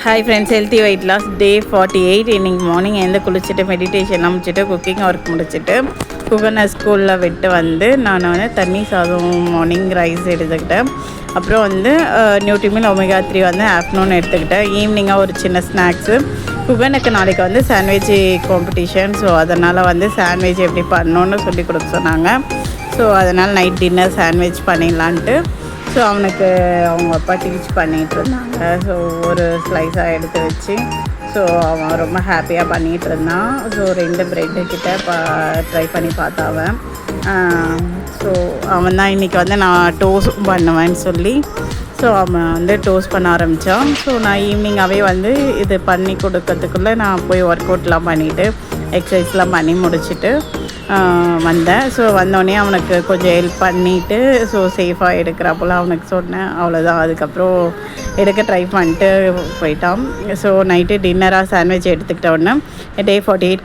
Hi friends, healthy weight loss day 48. இன்றைக்கி morning எழுந்து குளிச்சுட்டு மெடிடேஷன்லாம் முடிச்சுட்டு குக்கிங் ஒர்க் முடிச்சுட்டு குகனை ஸ்கூலில் விட்டு வந்து நான் தண்ணி சாதம் மார்னிங் ரைஸ் எடுத்துக்கிட்டேன். அப்புறம் நியூட்ரிமில் ஒமேகா 3 ஆஃப்டர்நூன் எடுத்துக்கிட்டேன். ஈவினிங்காக ஒரு சின்ன ஸ்நாக்ஸு. குகனுக்கு நாளைக்கு சாண்ட்விச் காம்படிஷன். ஸோ அதனால் சாண்ட்விச் எப்படி பண்ணணுன்னு சொல்லி கொடுக்க சொன்னாங்க. ஸோ அதனால் நைட் டின்னர் சாண்ட்விச் பண்ணிடலான்ட்டு அவனுக்கு அவங்க அப்பா டீச் பண்ணிகிட்டு இருந்தாங்க. ஸோ ஒரு ஸ்லைஸாக எடுத்து வச்சு அவன் ரொம்ப ஹாப்பியாக பண்ணிகிட்டு இருந்தான். 2 ப்ரெட்டு கிட்ட ட்ரை பண்ணி பார்த்தாவன். அவன் தான் இன்றைக்கி நான் டோஸ்ட் பண்ணுவேன்னு சொல்லி அவன் டோஸ்ட் பண்ண ஆரம்பித்தான். நான் ஈவினிங்காகவே இது பண்ணி கொடுக்கறதுக்குள்ளே நான் போய் ஒர்க் அவுட்லாம் பண்ணிவிட்டு எக்ஸசைஸ்லாம் பண்ணி முடிச்சுட்டு வந்தேன். வந்தோடனே அவனுக்கு கொஞ்சம் ஹெல்ப் பண்ணிவிட்டு சேஃபாக எடுக்கிறப்போல அவனுக்கு சொன்னேன். அவ்வளோதான். அதுக்கப்புறம் எடுக்க ட்ரை பண்ணிட்டு போயிட்டான். நைட்டு டின்னராக சாண்ட்விச் எடுத்துக்கிட்ட உடனே டே 48